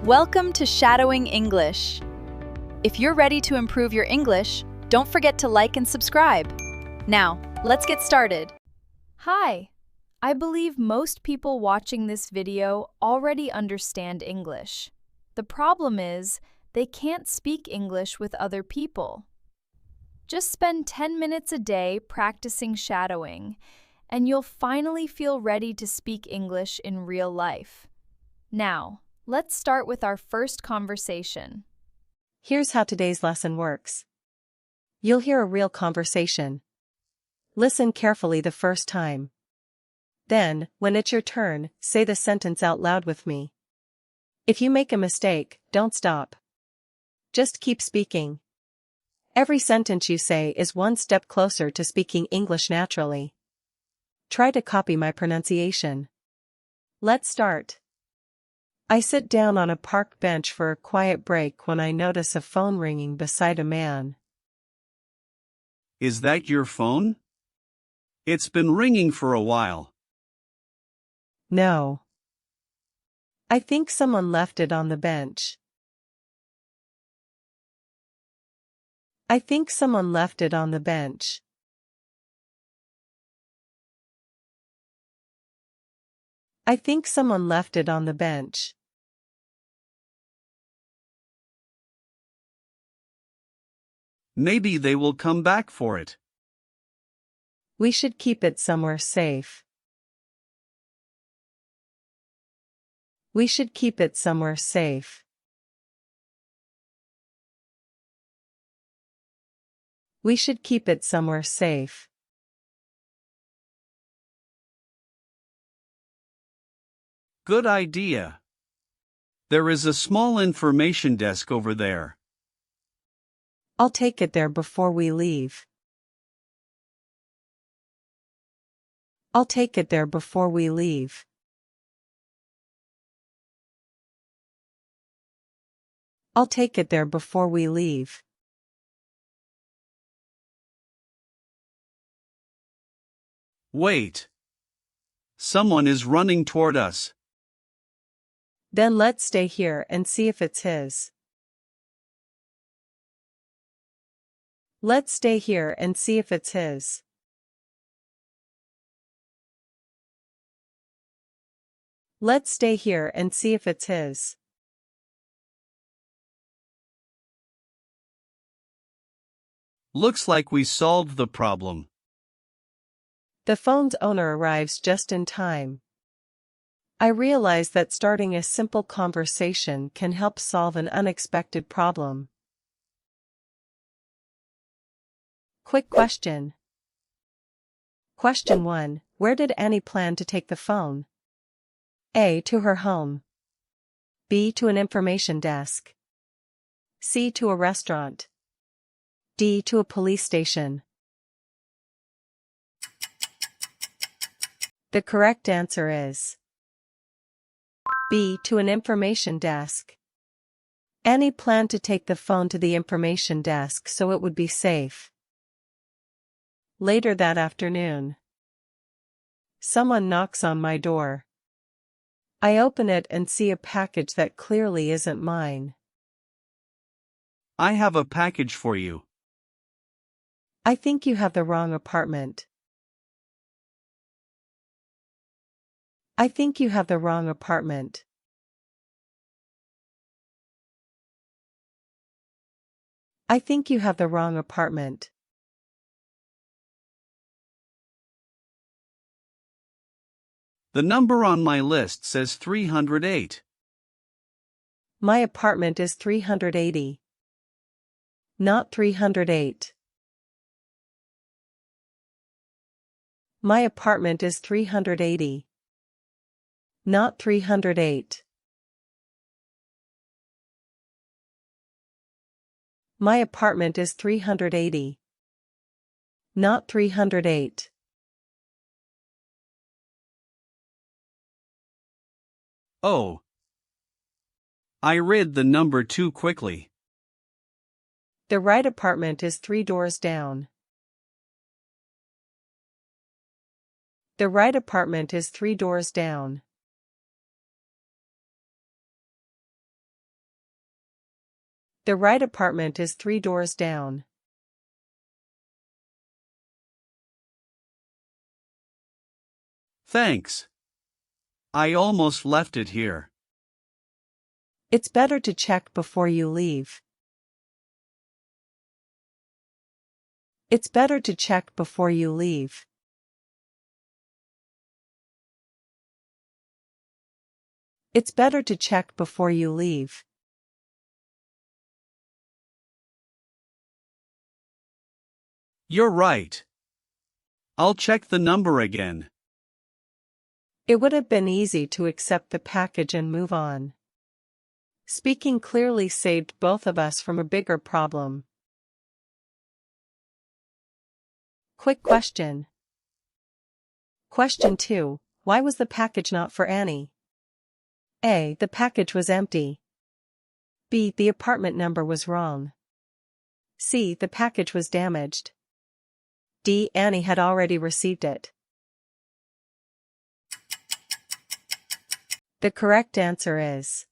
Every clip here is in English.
Welcome to Shadowing English. If you're ready to improve your English, don't forget to like and subscribe. Now, let's get started. Hi! I believe most people watching this video already understand English. The problem is, they can't speak English with other people. Just spend 10 minutes a day practicing shadowing, and you'll finally feel ready to speak English in real life. Now, let's start with our first conversation. Here's how today's lesson works. You'll hear a real conversation. Listen carefully the first time. Then, when it's your turn, say the sentence out loud with me. If you make a mistake, don't stop. Just keep speaking. Every sentence you say is one step closer to speaking English naturally. Try to copy my pronunciation. Let's start. I sit down on a park bench for a quiet break when I notice a phone ringing beside a man. Is that your phone? It's been ringing for a while. No. I think someone left it on the bench. I think someone left it on the bench. I think someone left it on the bench. Maybe they will come back for it. We should keep it somewhere safe. We should keep it somewhere safe. We should keep it somewhere safe. Good idea. There is a small information desk over there. I'll take it there before we leave. I'll take it there before we leave. I'll take it there before we leave. Wait. Someone is running toward us. Then let's stay here and see if it's his. Let's stay here and see if it's his. Let's stay here and see if it's his. Looks like we solved the problem. The phone's owner arrives just in time. I realize that starting a simple conversation can help solve an unexpected problem. Quick question. Question 1. Where did Annie plan to take the phone? A. To her home. B. To an information desk. C. To a restaurant. D. To a police station. The correct answer is B. To an information desk. Annie planned to take the phone to the information desk so it would be safe. Later that afternoon. Someone knocks on my door. I open it and see a package that clearly isn't mine. I have a package for you. I think you have the wrong apartment. I think you have the wrong apartment. I think you have the wrong apartment. The number on my list says 308. My apartment is 380. Not 308. My apartment is 380. Not 308. My apartment is 380. Not 308. Oh. I read the number too quickly. The right apartment is 3 doors down. The right apartment is 3 doors down. The right apartment is 3 doors down. Thanks. I almost left it here. It's better to check before you leave. It's better to check before you leave. It's better to check before you leave. You're right. I'll check the number again. It would have been easy to accept the package and move on. Speaking clearly saved both of us from a bigger problem. Quick question. Question 2. Why was the package not for Annie? A. The package was empty. B. The apartment number was wrong. C. The package was damaged. D. Annie had already received it. The correct answer is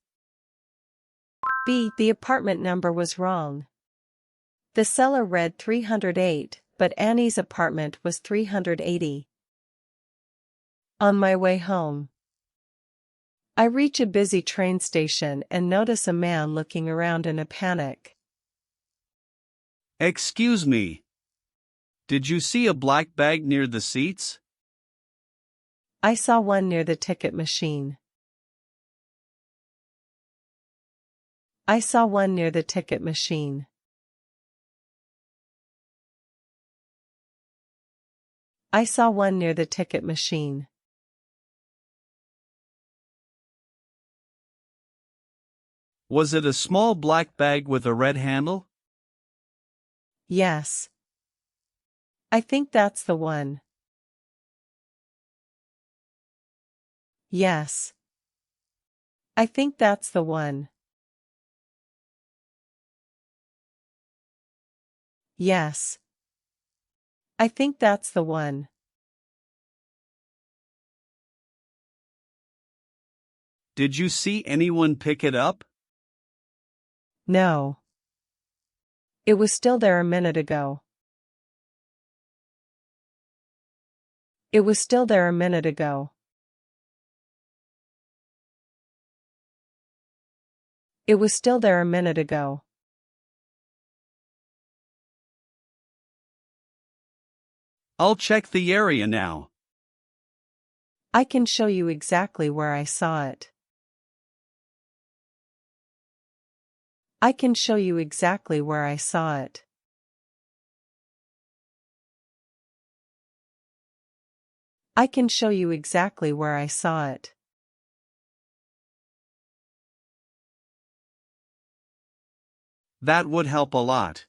B. The apartment number was wrong. The seller read 308, but Annie's apartment was 380. On my way home, I reach a busy train station and notice a man looking around in a panic. Excuse me. Did you see a black bag near the seats? I saw one near the ticket machine. I saw one near the ticket machine. I saw one near the ticket machine. Was it a small black bag with a red handle? Yes. I think that's the one. Yes. I think that's the one. Yes. I think that's the one. Did you see anyone pick it up? No. It was still there a minute ago. It was still there a minute ago. It was still there a minute ago. I'll check the area now. I can show you exactly where I saw it. I can show you exactly where I saw it. I can show you exactly where I saw it. That would help a lot.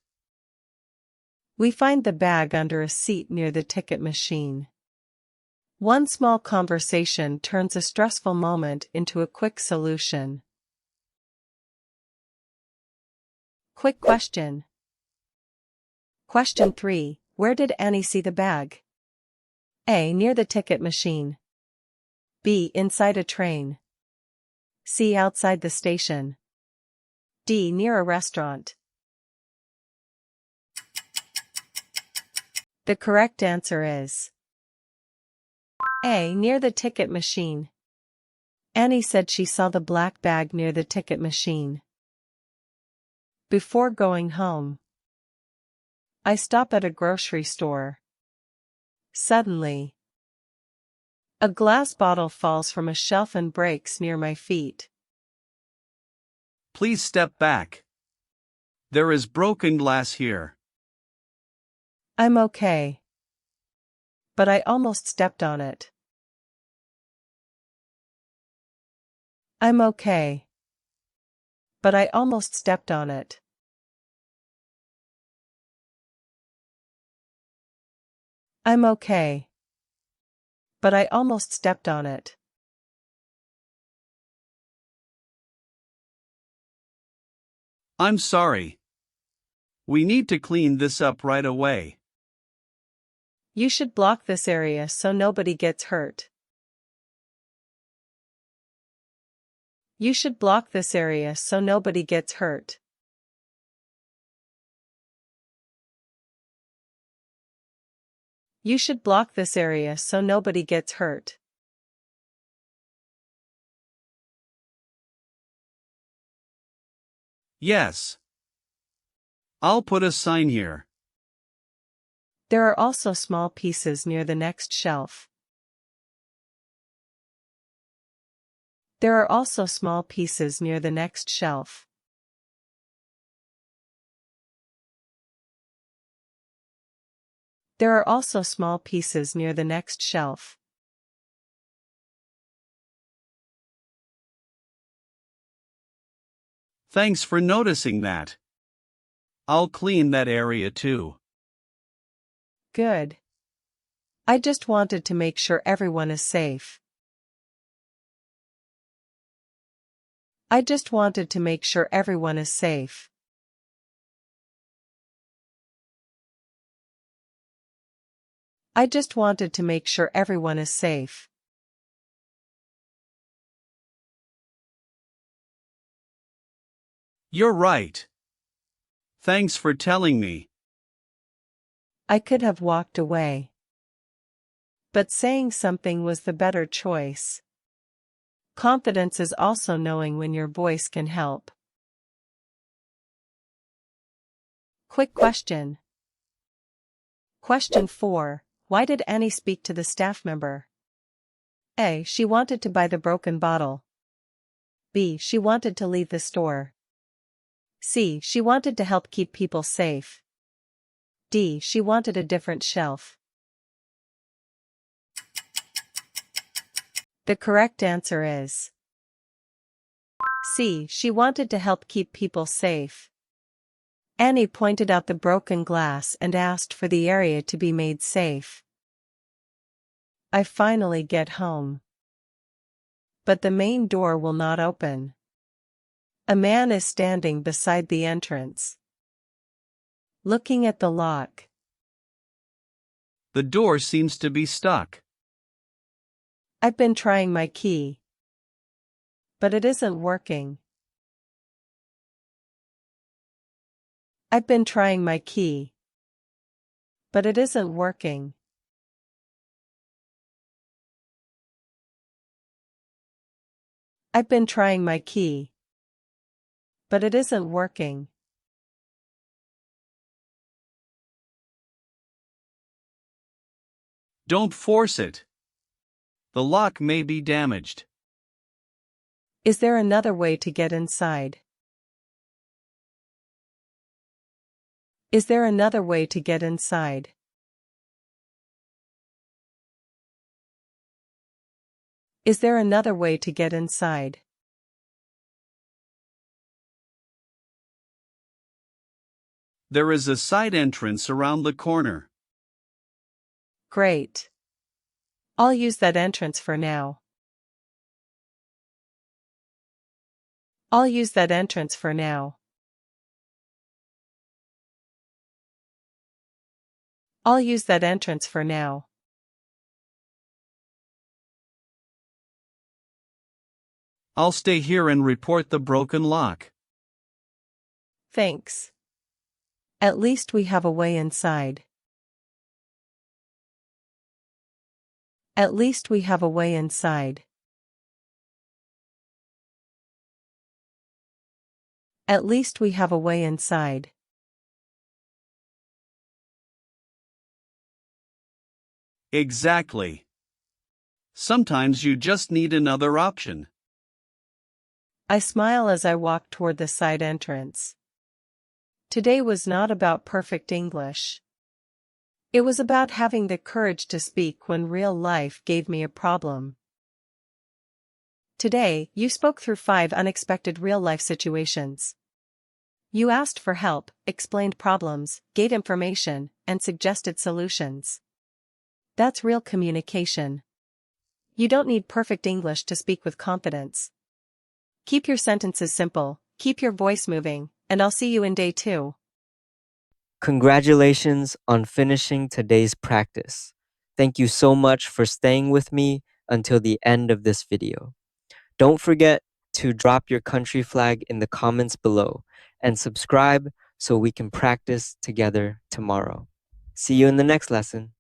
We find the bag under a seat near the ticket machine. One small conversation turns a stressful moment into a quick solution. Quick question. Question 3. Where did Annie see the bag? A. Near the ticket machine. B. Inside a train. C. Outside the station. D. Near a restaurant. The correct answer is A. Near the ticket machine. Annie said she saw the black bag near the ticket machine. Before going home, I stop at a grocery store. Suddenly, a glass bottle falls from a shelf and breaks near my feet. Please step back. There is broken glass here. I'm okay. But I almost stepped on it. I'm okay. But I almost stepped on it. I'm okay. But I almost stepped on it. I'm sorry. We need to clean this up right away. You should block this area so nobody gets hurt. You should block this area so nobody gets hurt. You should block this area so nobody gets hurt. Yes. I'll put a sign here. There are also small pieces near the next shelf. There are also small pieces near the next shelf. There are also small pieces near the next shelf. Thanks for noticing that. I'll clean that area too. Good. I just wanted to make sure everyone is safe. I just wanted to make sure everyone is safe. I just wanted to make sure everyone is safe. You're right. Thanks for telling me. I could have walked away. But saying something was the better choice. Confidence is also knowing when your voice can help. Quick question. Question 4. Why did Annie speak to the staff member? A. She wanted to buy the broken bottle. B. She wanted to leave the store. C. She wanted to help keep people safe. D. She wanted a different shelf. The correct answer is C. She wanted to help keep people safe. Annie pointed out the broken glass and asked for the area to be made safe. I finally get home. But the main door will not open. A man is standing beside the entrance, looking at the lock. The door seems to be stuck. I've been trying my key, but it isn't working. I've been trying my key, but it isn't working. I've been trying my key, but it isn't working. Don't force it. The lock may be damaged. Is there another way to get inside? Is there another way to get inside? Is there another way to get inside? There is a side entrance around the corner. Great. I'll use that entrance for now. I'll use that entrance for now. I'll use that entrance for now. I'll stay here and report the broken lock. Thanks. At least we have a way inside. At least we have a way inside. At least we have a way inside. Exactly. Sometimes you just need another option. I smile as I walk toward the side entrance. Today was not about perfect English. It was about having the courage to speak when real life gave me a problem. Today, you spoke through 5 unexpected real-life situations. You asked for help, explained problems, gave information, and suggested solutions. That's real communication. You don't need perfect English to speak with confidence. Keep your sentences simple, keep your voice moving, and I'll see you in day 2. Congratulations on finishing today's practice. Thank you so much for staying with me until the end of this video. Don't forget to drop your country flag in the comments below and subscribe so we can practice together tomorrow. See you in the next lesson.